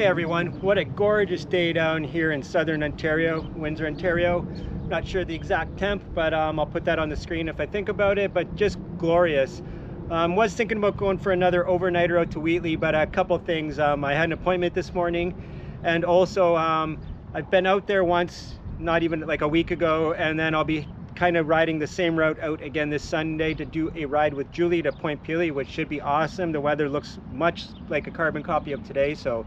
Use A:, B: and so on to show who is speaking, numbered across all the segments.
A: Hey everyone, what a gorgeous day down here in southern Ontario, Windsor, Ontario. Not sure the exact temp, but I'll put that on the screen if I think about it, but just glorious. Was thinking about going for another overnighter out to Wheatley, but a couple things. I had an appointment this morning, and also I've been out there once, not even like a week ago, and then I'll be kind of riding the same route out again this Sunday to do a ride with Julie to Point Pelee, which should be awesome. The weather looks much like a carbon copy of today, so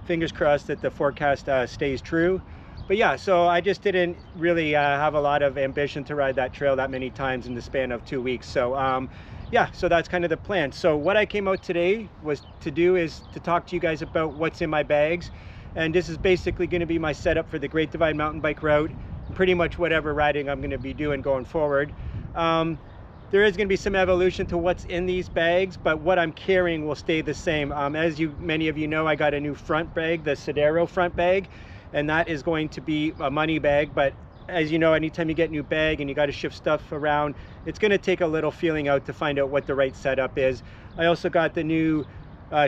A: fingers crossed that the forecast stays true. But yeah, so I just didn't really have a lot of ambition to ride that trail that many times in the span of 2 weeks. So yeah, so that's kind of the plan. So what I came out today was to do is to talk to you guys about what's in my bags. And this is basically going to be my setup for the Great Divide mountain bike route, pretty much whatever riding I'm going to be doing going forward. There is going to be some evolution to what's in these bags, but what I'm carrying will stay the same. As many of you know, I got a new front bag, the Sodero front bag, and that is going to be a money bag. But as you know, anytime you get a new bag and you got to shift stuff around, it's going to take a little feeling out to find out what the right setup is. I also got the new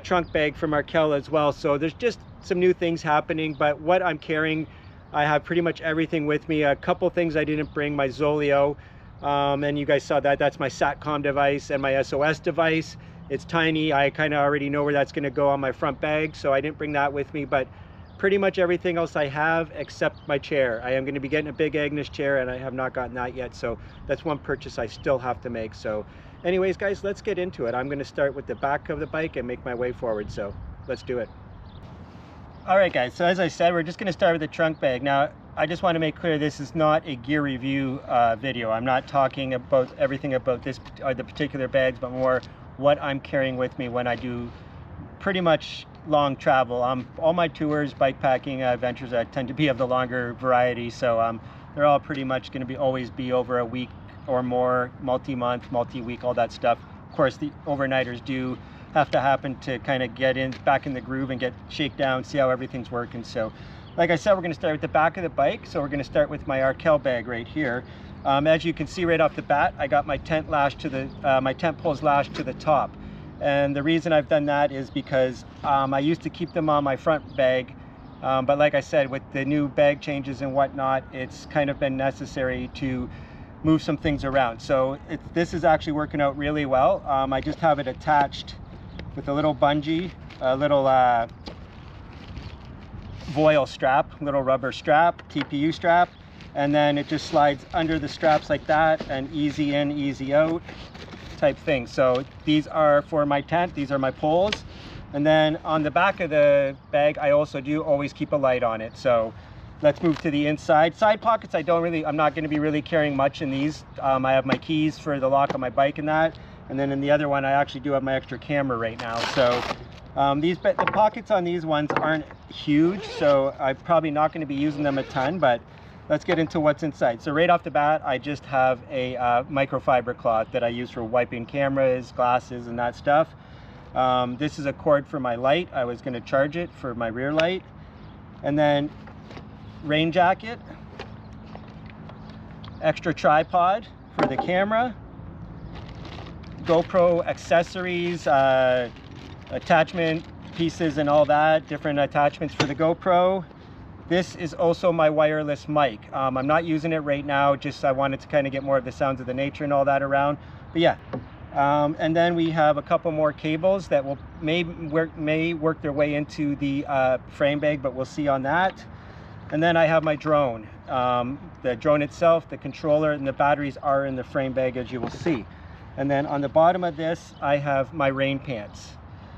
A: trunk bag from Markel as well, so there's just some new things happening. But what I'm carrying, I have pretty much everything with me. A couple things I didn't bring: my Zoleo. And you guys saw that, that's my SATCOM device and my SOS device. It's tiny. I kind of already know where that's going to go on my front bag, so I didn't bring that with me. But pretty much everything else I have except my chair. I am going to be getting a big Agnes chair, and I have not gotten that yet, so that's one purchase I still have to make. So anyways guys, let's get into it. I'm going to start with the back of the bike and make my way forward, so let's do it. All right guys, so as I said, we're just going to start with the trunk bag. Now I just want to make clear, this is not a gear review video. I'm not talking about everything about this or the particular bags, but more what I'm carrying with me when I do pretty much long travel. All my tours, bike packing adventures, I tend to be of the longer variety, so they're all pretty much going to always be over a week or more, multi-month, multi-week, all that stuff. Of course, the overnighters do have to happen to kind of get back in the groove and get shake down, see how everything's working. So like I said, we're going to start with the back of the bike. So we're going to start with my Markel bag right here. As you can see right off the bat, I got my tent lashed to the my tent poles lashed to the top. And the reason I've done that is because I used to keep them on my front bag, but like I said, with the new bag changes and whatnot, it's kind of been necessary to move some things around. So this is actually working out really well. I just have it attached with a little bungee, a little voile strap, little rubber strap, TPU strap, and then it just slides under the straps like that, and easy in, easy out type thing. So these are for my tent, these are my poles. And then on the back of the bag, I also do always keep a light on it. So let's move to the inside. Side pockets, I'm not going to be really carrying much in these. I have my keys for the lock on my bike and that. And then in the other one, I actually do have my extra camera right now. So the pockets on these ones aren't huge, so I'm probably not going to be using them a ton, but let's get into what's inside. So right off the bat, I just have a microfiber cloth that I use for wiping cameras, glasses, and that stuff. This is a cord for my light. I was going to charge it for my rear light. And then rain jacket, extra tripod for the camera, GoPro accessories, attachment pieces and all that, different attachments for the GoPro. This is also my wireless mic. I'm not using it right now, just I wanted to kind of get more of the sounds of the nature and all that around. But yeah, and then we have a couple more cables that may work their way into the frame bag, but we'll see on that. And then I have my drone. The drone itself, the controller, and the batteries are in the frame bag, as you will see. And then on the bottom of this, I have my rain pants.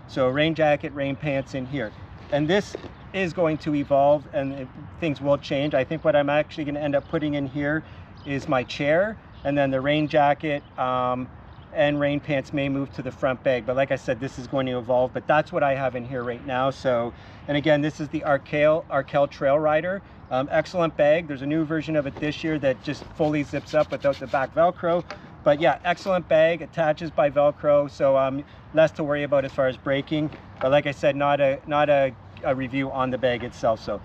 A: So rain jacket, rain pants in here. And this is going to evolve, and things will change. I think what I'm actually going to end up putting in here is my chair, and then the rain jacket and rain pants may move to the front bag. But like I said, this is going to evolve, but that's what I have in here right now. So, and again, this is the Markel Trail Rider. Excellent bag. There's a new version of it this year that just fully zips up without the back Velcro. But yeah, excellent bag, attaches by Velcro, so less to worry about as far as braking. But like I said, not a review on the bag itself. So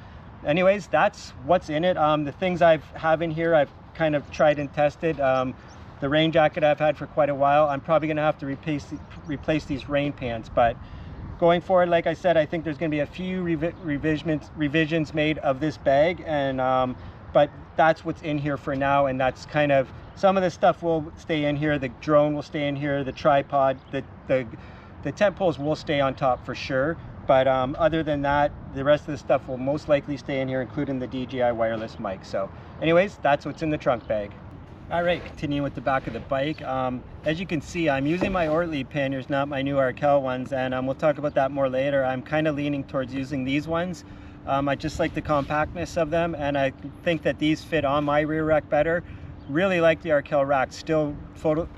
A: anyways, that's what's in it. The things I have in here, I've kind of tried and tested. The rain jacket I've had for quite a while. I'm probably going to have to replace these rain pants, but going forward, like I said, I think there's going to be a few revisions made of this bag, and but that's what's in here for now. And that's kind of, some of the stuff will stay in here. The drone will stay in here, the tripod, the tent poles will stay on top for sure. But other than that, the rest of the stuff will most likely stay in here, including the DJI wireless mic. So anyways, that's what's in the trunk bag. All right, continuing with the back of the bike. As you can see, I'm using my Ortlieb panniers, not my new Arkel ones, and we'll talk about that more later. I'm kind of leaning towards using these ones. I just like the compactness of them, and I think that these fit on my rear rack better. Really like the Arkel rack, still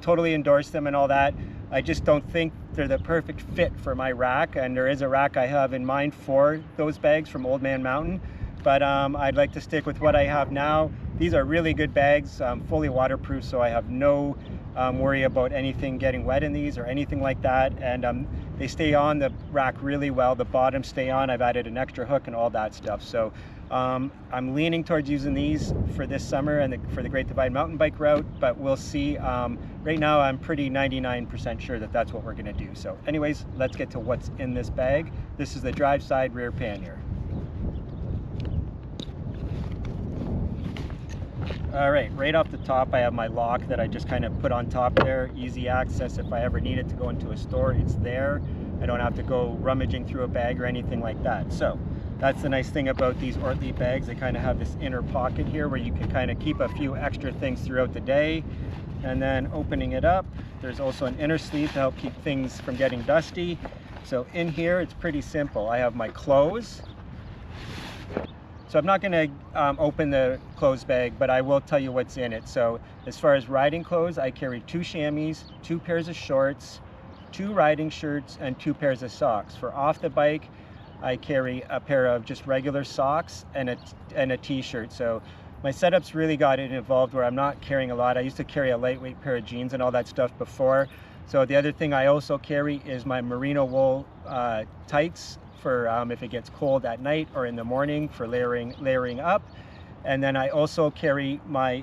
A: totally endorse them and all that. I just don't think they're the perfect fit for my rack, and there is a rack I have in mind for those bags from Old Man Mountain, but I'd like to stick with what I have now. These are really good bags, fully waterproof, so I have no worry about anything getting wet in these or anything like that, and they stay on the rack really well. The bottoms stay on. I've added an extra hook and all that stuff, so I'm leaning towards using these for this summer and for the Great Divide mountain bike route, but we'll see. Right now I'm pretty 99% sure that that's what we're going to do. So anyways, let's get to what's in this bag. This is the drive side rear pannier. All right off the top, I have my lock that I just kind of put on top there. Easy access. If I ever needed to go into a store, it's there. I don't have to go rummaging through a bag or anything like that. So that's the nice thing about these Ortlieb bags. They kind of have this inner pocket here where you can kind of keep a few extra things throughout the day. And then opening it up, there's also an inner sleeve to help keep things from getting dusty. So in here, it's pretty simple. I have my clothes. So I'm not going to open the clothes bag, but I will tell you what's in it. So as far as riding clothes, I carry 2 chamois, 2 pairs of shorts, 2 riding shirts, and 2 pairs of socks. For off the bike, I carry a pair of just regular socks and a t-shirt. So my setup's really got it involved where I'm not carrying a lot. I used to carry a lightweight pair of jeans and all that stuff before. So the other thing I also carry is my merino wool tights for if it gets cold at night or in the morning for layering up. And then I also carry my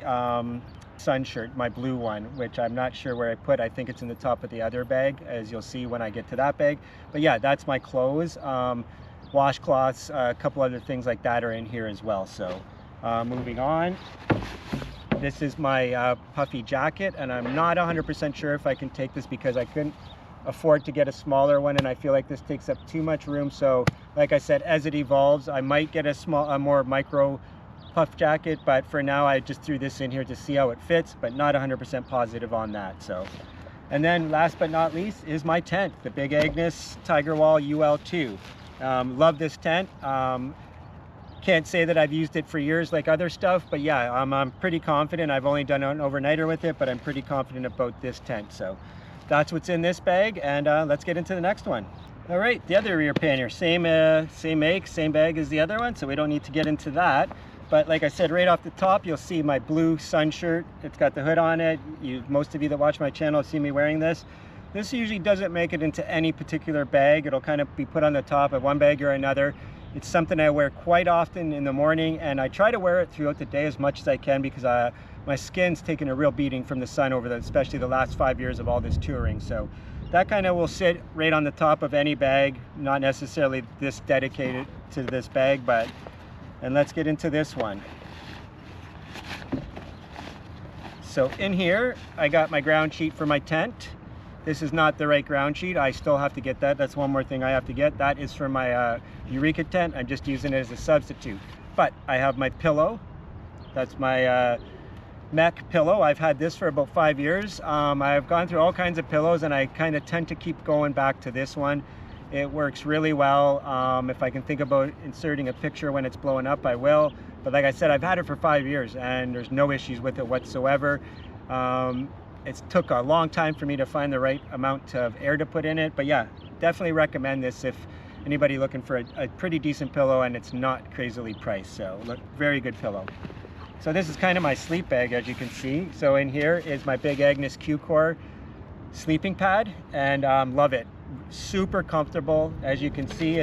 A: sun shirt, my blue one, which I'm not sure where I put. I think it's in the top of the other bag, as you'll see when I get to that bag. But yeah, that's my clothes. Washcloths, a couple other things like that are in here as well. So moving on, this is my puffy jacket, and I'm not 100% sure if I can take this because I couldn't afford to get a smaller one, and I feel like this takes up too much room. So like I said, as it evolves, I might get a more micro puff jacket, but for now I just threw this in here to see how it fits, but not 100% positive on that. So, and then last but not least is my tent, the Big Agnes Tigerwall UL2. Love this tent. Can't say that I've used it for years like other stuff, but yeah, I'm pretty confident. I've only done an overnighter with it, but I'm pretty confident about this tent. So that's what's in this bag, and let's get into the next one. All right, the other rear pannier, same make, same bag as the other one, so we don't need to get into that. But like I said, right off the top, you'll see my blue sun shirt. It's got the hood on it. Most of you that watch my channel see me wearing this. This usually doesn't make it into any particular bag. It'll kind of be put on the top of one bag or another. It's something I wear quite often in the morning, and I try to wear it throughout the day as much as I can because my skin's taken a real beating from the sun especially the last 5 years of all this touring. So that kind of will sit right on the top of any bag, not necessarily this dedicated to this bag, and let's get into this one. So in here, I got my ground sheet for my tent. This is not the right ground sheet. I still have to get that. That's one more thing I have to get. That is for my Eureka tent. I'm just using it as a substitute. But I have my pillow. That's my mech pillow. I've had this for about 5 years. I've gone through all kinds of pillows, and I kind of tend to keep going back to this one. It works really well. If I can think about inserting a picture when it's blowing up, I will. But like I said, I've had it for 5 years, and there's no issues with it whatsoever. It took a long time for me to find the right amount of air to put in it, but yeah, definitely recommend this if anybody looking for a pretty decent pillow and it's not crazily priced. So look, very good pillow. So this is kind of my sleep bag, as you can see. So in here is my Big Agnes Q-Core sleeping pad, and love it. Super comfortable. As you can see,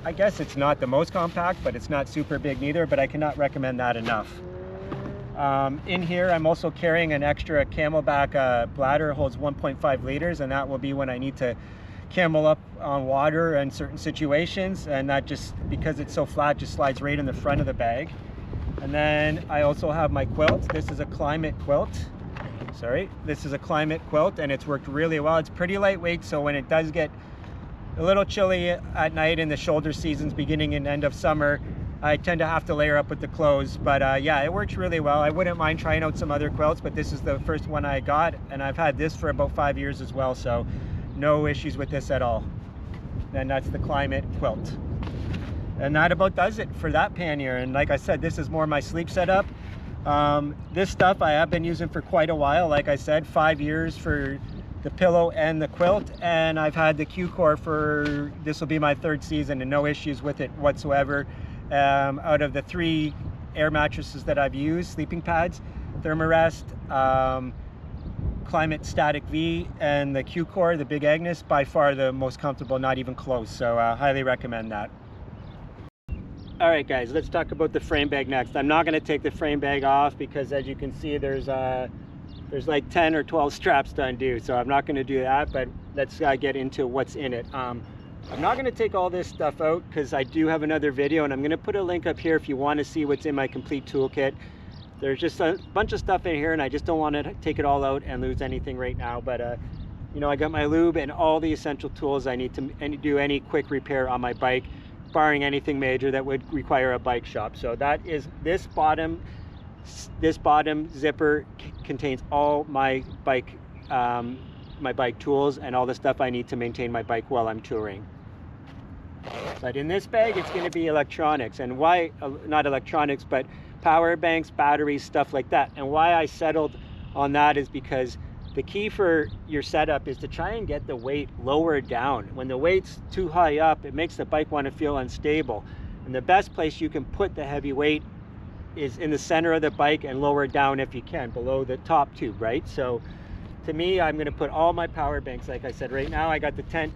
A: I guess it's not the most compact, but it's not super big neither, but I cannot recommend that enough. In here, I'm also carrying an extra Camelback bladder, holds 1.5 liters, and that will be when I need to camel up on water in certain situations, and that just, because it's so flat, just slides right in the front of the bag. And then I also have my quilt. This is a climate quilt. This is a climate quilt, and it's worked really well. It's pretty lightweight, so when it does get a little chilly at night in the shoulder seasons, beginning and end of summer, I tend to have to layer up with the clothes. But yeah, it works really well. I wouldn't mind trying out some other quilts, but this is the first one I got, and I've had this for about 5 years as well, so no issues with this at all. And that's the climate quilt. And that about does it for that pannier. And like I said, this is more my sleep setup. This stuff I have been using for quite a while. Like I said, 5 years for the pillow and the quilt, and I've had the Q-Core for, this will be my 3rd season, and no issues with it whatsoever. Out of the 3 air mattresses that I've used, sleeping pads, Thermarest, Climate Static V, and the Q-Core, the Big Agnes, by far the most comfortable, not even close. So highly recommend that. All right, guys, let's talk about the frame bag next. I'm not going to take the frame bag off because, as you can see, there's like 10 or 12 straps to undo, so I'm not going to do that. But let's get into what's in it. I'm not going to take all this stuff out because I do have another video, and I'm going to put a link up here if you want to see what's in my complete toolkit. There's just a bunch of stuff in here, and I just don't want to take it all out and lose anything right now. But you know, I got my lube and all the essential tools I need to do any quick repair on my bike, barring anything major that would require a bike shop. So that is this bottom zipper contains all my bike tools and all the stuff I need to maintain my bike while I'm touring. But in this bag, it's going to be electronics. And why not electronics, but power banks, batteries, stuff like that. And why I settled on that is because the key for your setup is to try and get the weight lower down. When the weight's too high up, it makes the bike want to feel unstable. And the best place you can put the heavy weight is in the center of the bike and lower down if you can, below the top tube, right? So to me, I'm going to put all my power banks, like I said, right now I got the tent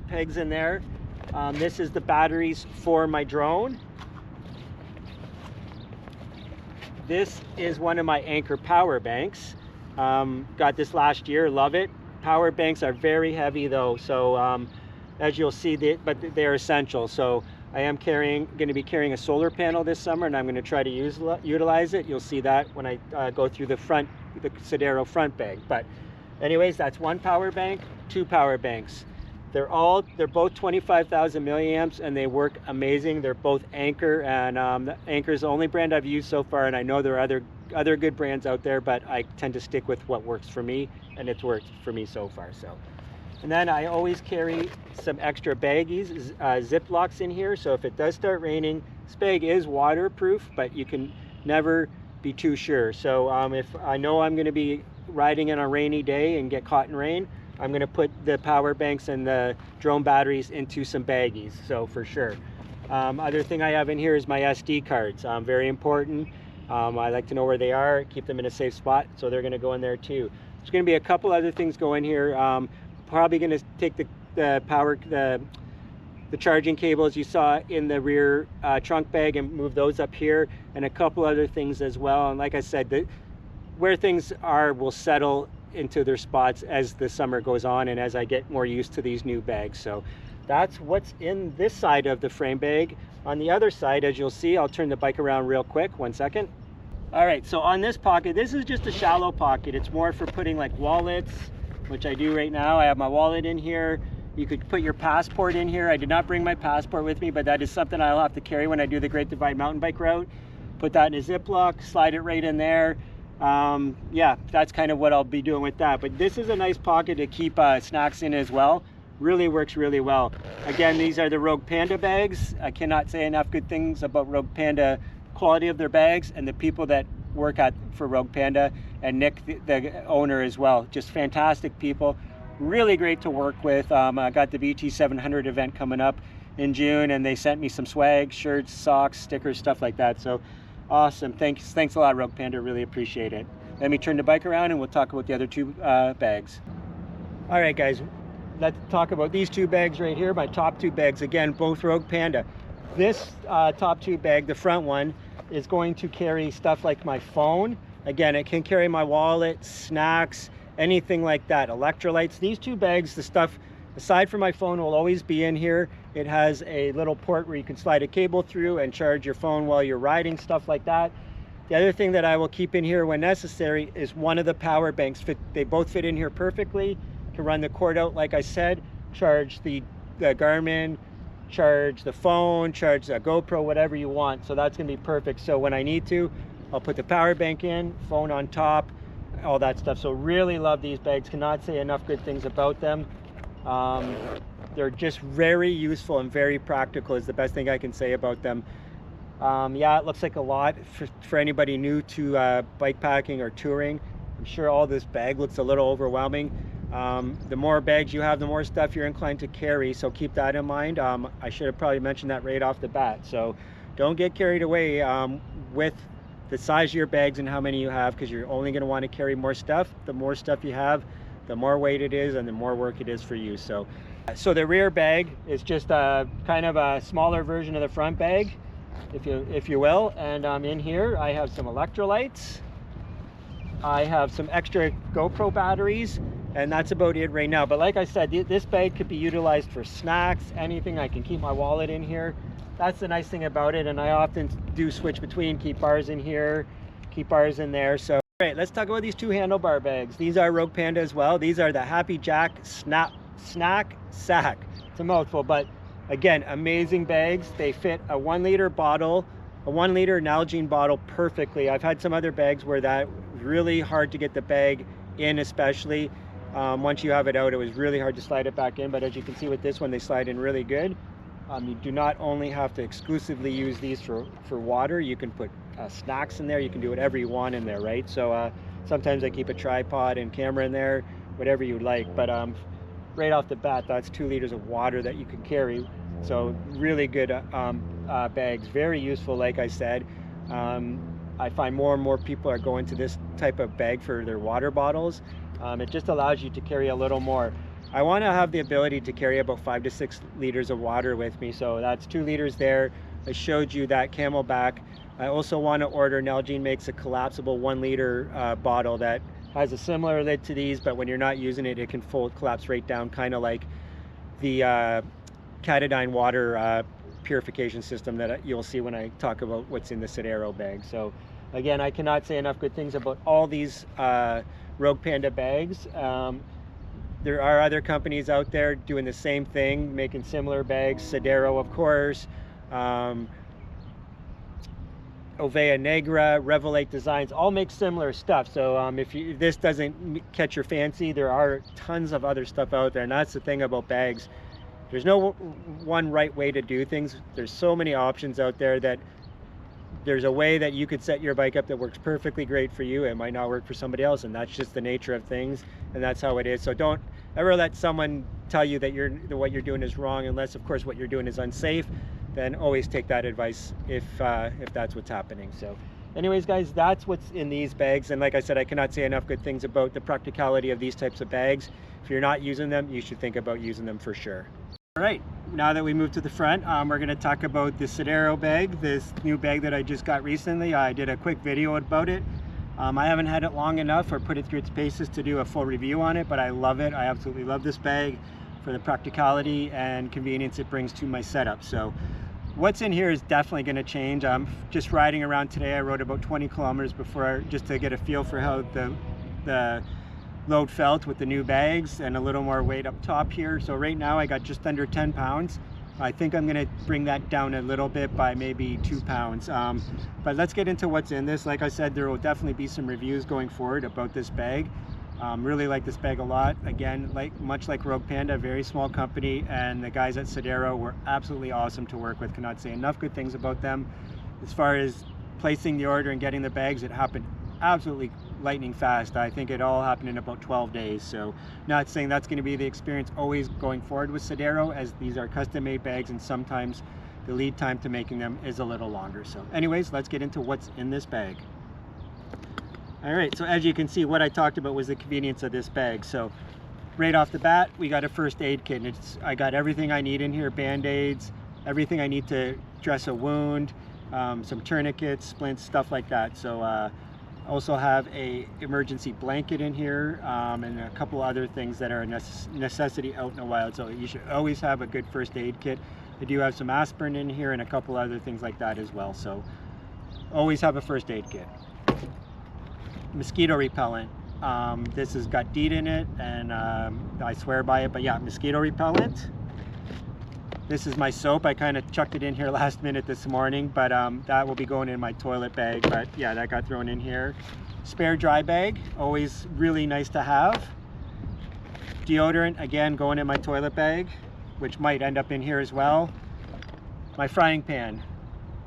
A: pegs in there. This is the batteries for my drone. This is one of my Anchor power banks. Got this last year, love it. Power banks are very heavy though, so as you'll see, but they're essential. So I am going to be carrying a solar panel this summer, and I'm going to try to utilize it. You'll see that when I go through the Sodero front bag. But anyways, that's one power bank, 2 power banks. They're both 25,000 milliamps, and they work amazing. They're both Anchor, and Anchor is the only brand I've used so far, and I know there are other good brands out there, but I tend to stick with what works for me, and it's worked for me so far. So, and then I always carry some extra baggies, Ziplocs in here, so if it does start raining, this bag is waterproof, but you can never be too sure. So if I know I'm going to be riding on a rainy day and get caught in rain, I'm going to put the power banks and the drone batteries into some baggies, so for sure. Other thing I have in here is my SD cards, very important. I like to know where they are, keep them in a safe spot, so they're going to go in there too. There's going to be a couple other things go in here. Probably going to take the charging cables you saw in the rear trunk bag and move those up here, and a couple other things as well. And like I said, where things are will settle into their spots as the summer goes on and as I get more used to these new bags. So that's what's in this side of the frame bag. On the other side, as you'll see, I'll turn the bike around real quick, 1 second. All right, so on this pocket, this is just a shallow pocket. It's more for putting like wallets, which I do right now. I have my wallet in here. You could put your passport in here. I did not bring my passport with me, but that is something I'll have to carry when I do the Great Divide mountain bike route. Put that in a Ziploc, slide it right in there. Yeah, that's kind of what I'll be doing with that. But this is a nice pocket to keep snacks in as well. Really works really well. Again, these are the Rogue Panda bags. I cannot say enough good things about Rogue Panda, quality of their bags, and the people that work for Rogue Panda, and Nick, the owner as well. Just fantastic people. Really great to work with. I got the VT 700 event coming up in June, and they sent me some swag, shirts, socks, stickers, stuff like that. So awesome. Thanks a lot, Rogue Panda. Really appreciate it. Let me turn the bike around and we'll talk about the other 2 bags. All right, guys, let's talk about these 2 bags right here. My top 2 bags, again, both Rogue Panda. This top 2 bag, the front one, is going to carry stuff like my phone. Again, it can carry my wallet, snacks, anything like that, electrolytes. These 2 bags, the stuff Aside from my phone, will always be in here. It has a little port where you can slide a cable through and charge your phone while you're riding, stuff like that. The other thing that I will keep in here when necessary is one of the power banks. They both fit in here perfectly. You can run the cord out, like I said, charge the Garmin, charge the phone, charge the GoPro, whatever you want. So that's gonna be perfect. So when I need to, I'll put the power bank in, phone on top, all that stuff. So really love these bags. Cannot say enough good things about them. They're just very useful and very practical is the best thing I can say about them. Yeah, it looks like a lot for anybody new to bike packing or touring. I'm sure all this bag looks a little overwhelming. The more bags you have, the more stuff you're inclined to carry, so keep that in mind. I should have probably mentioned that right off the bat. So don't get carried away with the size of your bags and how many you have, because you're only going to want to carry more stuff. The more stuff you have, the more weight it is and the more work it is for you. So the rear bag is just a kind of a smaller version of the front bag, if you will. And in here I have some electrolytes, I have some extra GoPro batteries, and that's about it right now. But like I said, this bag could be utilized for snacks, anything. I can keep my wallet in here. That's the nice thing about it. And I often do switch between, keep bars in here, keep bars in there. So all right, let's talk about these two handlebar bags. These are Rogue Panda as well. These are the Happy Jack Snack Sack. It's a mouthful, but again, amazing bags. They fit a 1 liter bottle, a 1 liter Nalgene bottle perfectly. I've had some other bags where that was really hard to get the bag in, especially once you have it out, it was really hard to slide it back in. But as you can see with this one, they slide in really good. You do not only have to exclusively use these for water, you can put snacks in there, you can do whatever you want in there, right? So sometimes I keep a tripod and camera in there, whatever you like. But right off the bat, that's 2 liters of water that you can carry. So really good bags, very useful, like I said. I find more and more people are going to this type of bag for their water bottles. It just allows you to carry a little more. I want to have the ability to carry about 5 to 6 liters of water with me, so that's 2 liters there. I showed you that Camelback. I also want to order, Nalgene makes a collapsible 1 liter bottle that has a similar lid to these, but when you're not using it, it can collapse right down, kind of like the Katadyn water purification system that you'll see when I talk about what's in the Sodero bag. So again, I cannot say enough good things about all these Rogue Panda bags. There are other companies out there doing the same thing, making similar bags. Sodero, of course, Ovea Negra, Revelate Designs, all make similar stuff. So if this doesn't catch your fancy, there are tons of other stuff out there. And that's the thing about bags. There's no one right way to do things. There's so many options out there that there's a way that you could set your bike up that works perfectly great for you. It might not work for somebody else, and that's just the nature of things, and that's how it is. So don't ever let someone tell you that what you're doing is wrong, unless of course what you're doing is unsafe. Then always take that advice if that's what's happening. So anyways, guys, that's what's in these bags. And like I said, I cannot say enough good things about the practicality of these types of bags. If you're not using them, you should think about using them for sure. All right, now that we move to the front, we're going to talk about the Sodero bag, this new bag that I just got recently. I did a quick video about it. I haven't had it long enough or put it through its paces to do a full review on it, but I love it. I absolutely love this bag for the practicality and convenience it brings to my setup. So what's in here is definitely going to change. I'm just riding around today. I rode about 20 kilometers before, just to get a feel for how the load felt with the new bags and a little more weight up top here. So right now I got just under 10 pounds. I think I'm going to bring that down a little bit by maybe 2 pounds. But let's get into what's in this. Like I said, there will definitely be some reviews going forward about this bag. Really like this bag a lot. Again, much like Rogue Panda, very small company, and the guys at Sodero were absolutely awesome to work with. Cannot say enough good things about them. As far as placing the order and getting the bags, it happened absolutely lightning fast. I think it all happened in about 12 days. So not saying that's going to be the experience always going forward with Sodero, as these are custom made bags and sometimes the lead time to making them is a little longer. So anyways, let's get into what's in this bag. All right, so as you can see, what I talked about was the convenience of this bag. So right off the bat, we got a first aid kit. I got everything I need in here, Band-Aids, everything I need to dress a wound, some tourniquets, splints, stuff like that. So Also have a emergency blanket in here, and a couple other things that are a necessity out in the wild. So you should always have a good first aid kit. I do have some aspirin in here and a couple other things like that as well. So always have a first aid kit. Mosquito repellent. This has got DEET in it, and I swear by it, but yeah, mosquito repellent. This is my soap. I kind of chucked it in here last minute this morning, but that will be going in my toilet bag. But yeah, that got thrown in here. Spare dry bag, always really nice to have. Deodorant, again, going in my toilet bag, which might end up in here as well. My frying pan,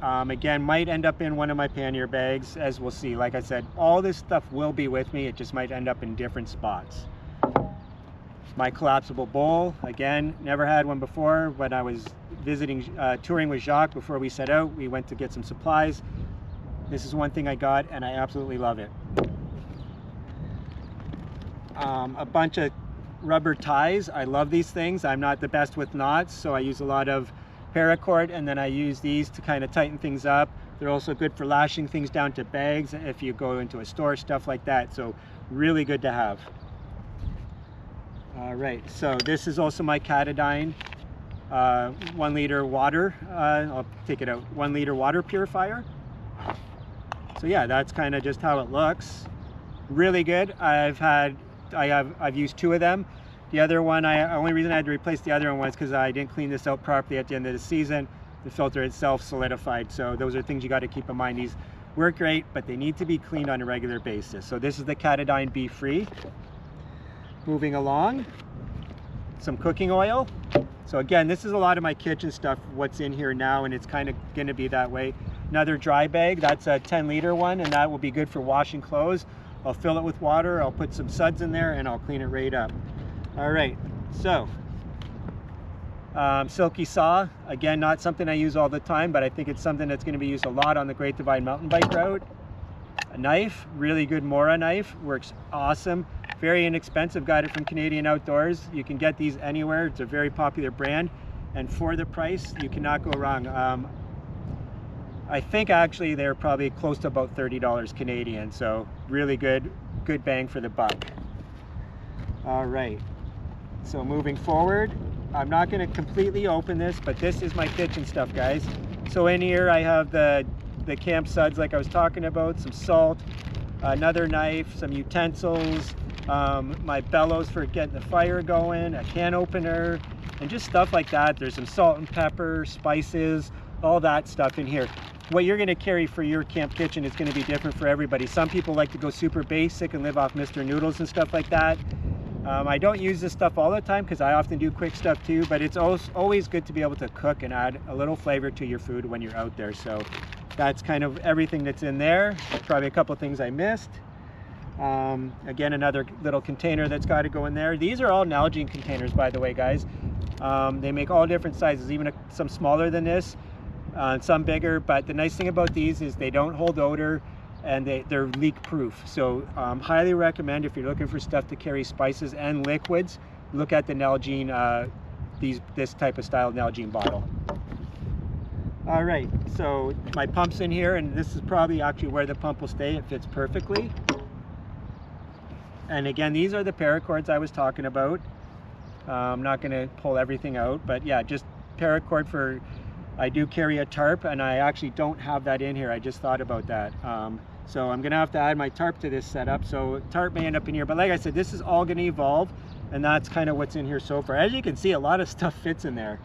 A: again, might end up in one of my pannier bags, as we'll see. Like I said, all this stuff will be with me. It just might end up in different spots. My collapsible bowl, again, never had one before. When I was touring with Jacques before we set out, we went to get some supplies. This is one thing I got, and I absolutely love it. A bunch of rubber ties. I love these things. I'm not the best with knots, so I use a lot of paracord, and then I use these to kind of tighten things up. They're also good for lashing things down to bags if you go into a store, stuff like that. So really good to have. All right, so this is also my Catadine 1 liter water. I'll take it out. 1 liter water purifier. So yeah, that's kind of just how it looks. Really good. I've used 2 of them. The other one, only reason I had to replace the other one was because I didn't clean this out properly at the end of the season. The filter itself solidified. So those are things you got to keep in mind. These work great, but they need to be cleaned on a regular basis. So this is the Catadine Be Free. Moving along, some cooking oil. So again, this is a lot of my kitchen stuff, what's in here now, and it's kind of going to be that way. Another dry bag, that's a 10-liter one, and that will be good for washing clothes. I'll fill it with water, I'll put some suds in there, and I'll clean it right up. All right, so silky saw, again, not something I use all the time, but I think it's something that's going to be used a lot on the Great Divide mountain bike route. A knife, really good Mora knife, works awesome. Very inexpensive, got it from Canadian Outdoors. You can get these anywhere. It's a very popular brand, and for the price, you cannot go wrong. I think actually they're probably close to about $30 Canadian, so really good bang for the buck. All right, so moving forward, I'm not going to completely open this, but this is my kitchen stuff, guys. So in here I have the camp suds like I was talking about, some salt, another knife, some utensils, my bellows for getting the fire going, a can opener, and just stuff like that. There's some salt and pepper, spices, all that stuff in here. What you're going to carry for your camp kitchen is going to be different for everybody. Some people like to go super basic and live off Mr. Noodles and stuff like that. I don't use this stuff all the time because I often do quick stuff too, but it's always good to be able to cook and add a little flavor to your food when you're out there. So that's kind of everything that's in there. Probably a couple of things I missed. Again, another little container that's got to go in there. These are all Nalgene containers, by the way, guys. They make all different sizes, even some smaller than this, some bigger. But the nice thing about these is they don't hold odor, and they're leak proof. So highly recommend, if you're looking for stuff to carry spices and liquids, look at the Nalgene, this type of style Nalgene bottle. All right, so my pump's in here, and this is probably actually where the pump will stay. It fits perfectly. And again, these are the paracords I was talking about. I'm not going to pull everything out, but yeah, just paracord for, I do carry a tarp, and I actually don't have that in here. I just thought about that. So I'm going to have to add my tarp to this setup. So tarp may end up in here, but like I said, this is all going to evolve, and that's kind of what's in here so far. As you can see, a lot of stuff fits in there.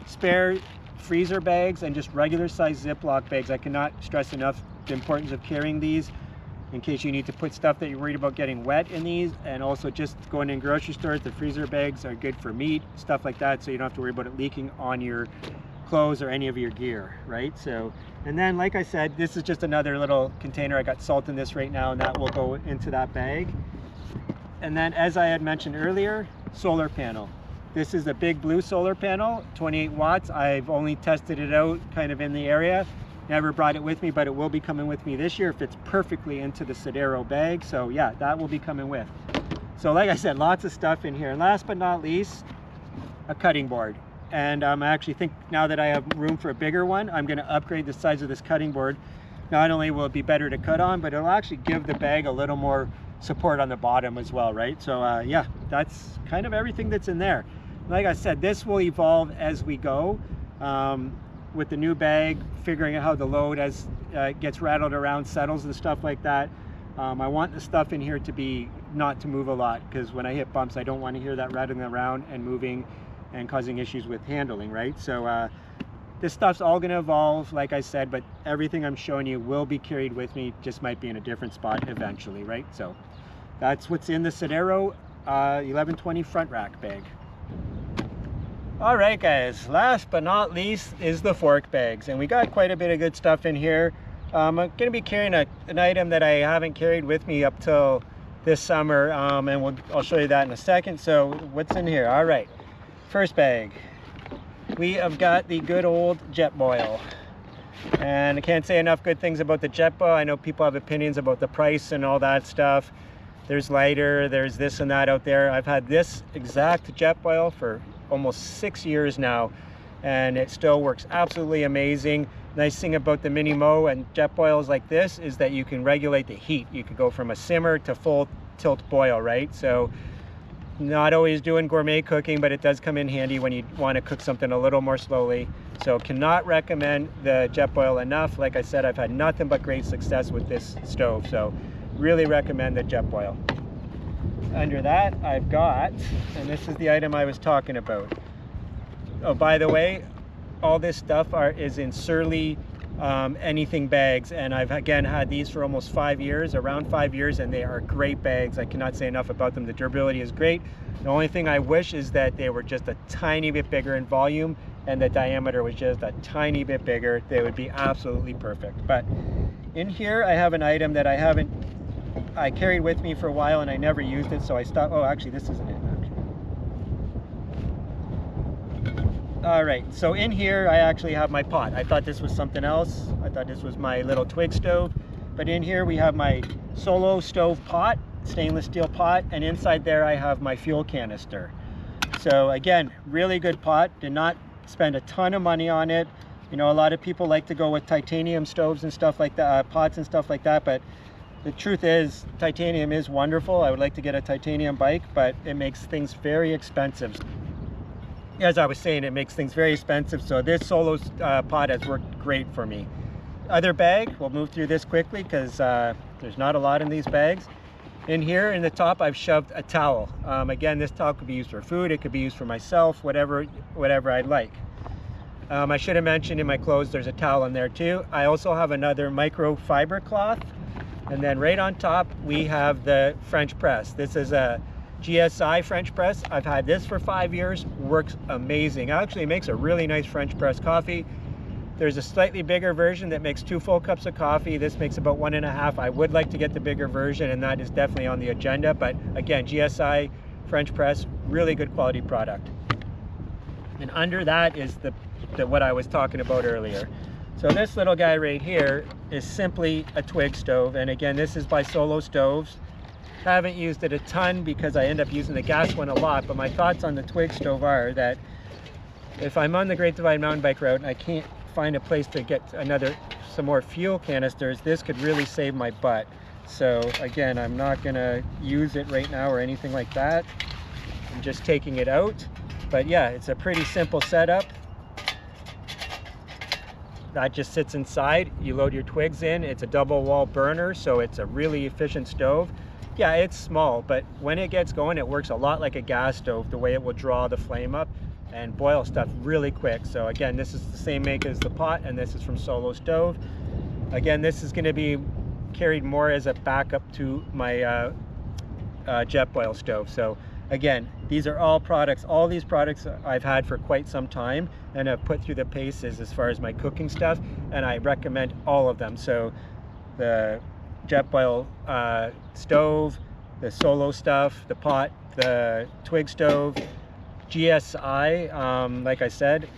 A: Spare freezer bags and just regular size Ziploc bags. I cannot stress enough the importance of carrying these in case you need to put stuff that you're worried about getting wet in these. And also just going in grocery stores, the freezer bags are good for meat, stuff like that, so you don't have to worry about it leaking on your clothes or any of your gear, right? So, and then like I said, this is just another little container. I got salt in this right now, and that will go into that bag. And then, as I had mentioned earlier, solar panel. This is a big blue solar panel, 28 watts. I've only tested it out kind of in the area. Never brought it with me, but it will be coming with me this year. It fits perfectly into the Sodero bag. So yeah, that will be coming with. So like I said, lots of stuff in here. And last but not least, a cutting board. And I actually think now that I have room for a bigger one, I'm going to upgrade the size of this cutting board. not only will it be better to cut on, but it'll actually give the bag a little more support on the bottom as well, right? So yeah, that's kind of everything that's in there. Like I said, this will evolve as we go with the new bag, figuring out how the load as gets rattled around, settles and stuff like that. I want the stuff in here to be not to move a lot, because when I hit bumps, I don't want to hear that rattling around and moving and causing issues with handling, right? So this stuff's all going to evolve, like I said, but everything I'm showing you will be carried with me, just might be in a different spot eventually, right? So that's what's in the Sodero 1120 front rack bag. All right, guys, last but not least is the fork bags, and we got quite a bit of good stuff in here. I'm going to be carrying an item that I haven't carried with me up till this summer, and I'll show you that in a second. So what's in here? All right, first bag, we have got the good old Jetboil, and I can't say enough good things about the Jetboil. I know people have opinions about the price and all that stuff. There's lighter, there's this and that out there. I've had this exact Jetboil for almost 6 years now, and it still works absolutely amazing. Nice thing about the Mini Mo and Jetboils like this is that you can regulate the heat. You could go from a simmer to full tilt boil, right? So not always doing gourmet cooking, but it does come in handy when you want to cook something a little more slowly. So cannot recommend the Jetboil enough. Like I said, I've had nothing but great success with this stove, so really recommend the Jetboil. Under that, I've got, and this is the item I was talking about. Oh, by the way, all this stuff is in Surly anything bags, and I've again had these for almost 5 years, around 5 years, and they are great bags. I cannot say enough about them. The durability is great. The only thing I wish is that they were just a tiny bit bigger in volume, and the diameter was just a tiny bit bigger. They would be absolutely perfect. But in here I have an item that I carried with me for a while and I never used it, so I stopped. Oh, actually this isn't it, actually. All right, so in here I actually have my pot. I thought this was something else. I thought this was my little twig stove, but in here we have my Solo stove pot, stainless steel pot, and inside there I have my fuel canister. So again, really good pot. Did not spend a ton of money on it. You know, a lot of people like to go with titanium stoves and stuff like that, pots and stuff like that, but the truth is, titanium is wonderful. I would like to get a titanium bike, but it makes things very expensive. As I was saying, it makes things very expensive, so this Solo pot has worked great for me. Other bag, we'll move through this quickly because there's not a lot in these bags. In here, in the top, I've shoved a towel. Again, this towel could be used for food, it could be used for myself, whatever I'd like. I should have mentioned in my clothes, there's a towel in there too. I also have another microfiber cloth. And then right on top, we have the French press. This is a GSI French press. I've had this for 5 years, works amazing. Actually, it makes a really nice French press coffee. There's a slightly bigger version that makes 2 full cups of coffee. This makes about 1.5. I would like to get the bigger version, and that is definitely on the agenda. But again, GSI French press, really good quality product. And under that is what I was talking about earlier. So this little guy right here is simply a twig stove, and again, this is by Solo Stoves. Haven't used it a ton because I end up using the gas one a lot, but my thoughts on the twig stove are that if I'm on the Great Divide mountain bike route and I can't find a place to get some more fuel canisters, this could really save my butt. So again, I'm not gonna use it right now or anything like that. I'm just taking it out. But yeah, it's a pretty simple setup. That just sits inside. You load your twigs in. It's a double wall burner, so it's a really efficient stove. Yeah, it's small, but when it gets going, it works a lot like a gas stove, the way it will draw the flame up and boil stuff really quick. So again, this is the same make as the pot, and this is from Solo Stove. Again, this is going to be carried more as a backup to my Jetboil stove. So again, these are all products, all these products I've had for quite some time and have put through the paces as far as my cooking stuff, and I recommend all of them. So the Jetboil stove, the Solo stuff, the pot, the twig stove, GSI, like I said.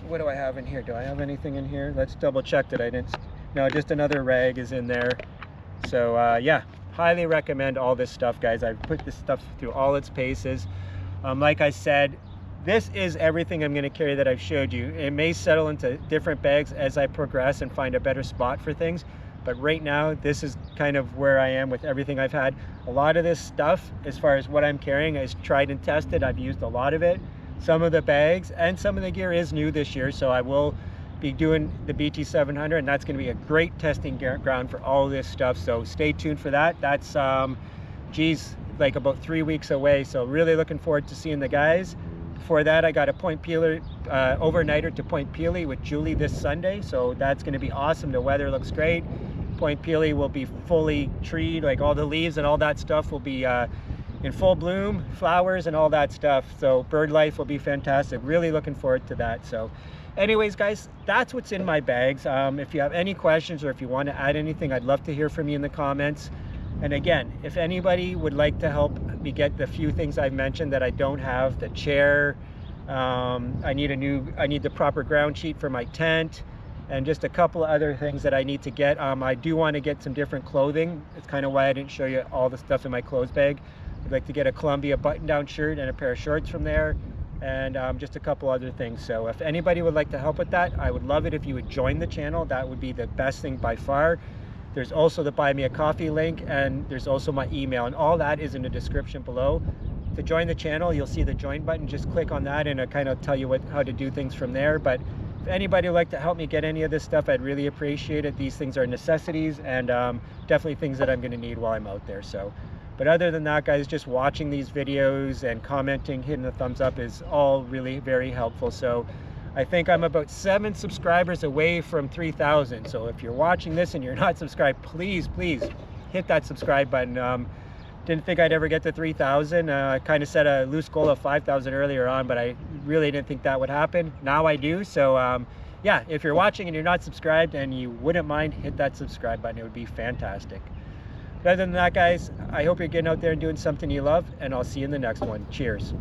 A: What do I have in here? Do I have anything in here? Let's double check that I didn't. No, just another rag is in there. So yeah, highly recommend all this stuff, guys. I've put this stuff through all its paces. Like I said, this is everything I'm going to carry that I've showed you. It may settle into different bags as I progress and find a better spot for things, But right now, this is kind of where I am with everything I've had. A lot of this stuff, as far as what I'm carrying, is tried and tested. I've used a lot of it. Some of the bags and some of the gear is new this year, so I will be doing the BT700, and that's going to be a great testing ground for all this stuff. So stay tuned for that. That's geez, like about 3 weeks away, so really looking forward to seeing the guys. Before that, I got a Point Peeler overnighter to Point Peely with Julie this Sunday, so that's going to be awesome. The weather looks great. Point Peely will be fully treed, like all the leaves and all that stuff will be in full bloom, flowers and all that stuff. So bird life will be fantastic. Really looking forward to that. So anyways, guys, that's what's in my bags. If you have any questions or if you want to add anything, I'd love to hear from you in the comments. And again, if anybody would like to help me get the few things I've mentioned that I don't have, the chair, I need the proper ground sheet for my tent, and just a couple of other things that I need to get. I do want to get some different clothing. It's kind of why I didn't show you all the stuff in my clothes bag. I'd like to get a Columbia button-down shirt and a pair of shorts from there, and just a couple other things. So if anybody would like to help with that, I would love it if you would join the channel. That would be the best thing by far. There's also the Buy Me a Coffee link, and there's also my email, and all that is in the description below. To join the channel, you'll see the join button. Just click on that and it'll kind of tell you how to do things from there. But if anybody would like to help me get any of this stuff, I'd really appreciate it. These things are necessities, and definitely things that I'm going to need while I'm out there. So, but other than that, guys, just watching these videos and commenting, hitting the thumbs up is all really very helpful. So I think I'm about 7 subscribers away from 3,000. So if you're watching this and you're not subscribed, please hit that subscribe button. Didn't think I'd ever get to 3,000. I kind of set a loose goal of 5,000 earlier on, but I really didn't think that would happen. Now I do. So yeah, if you're watching and you're not subscribed and you wouldn't mind, hit that subscribe button. It would be fantastic. But other than that, guys, I hope you're getting out there and doing something you love, and I'll see you in the next one. Cheers.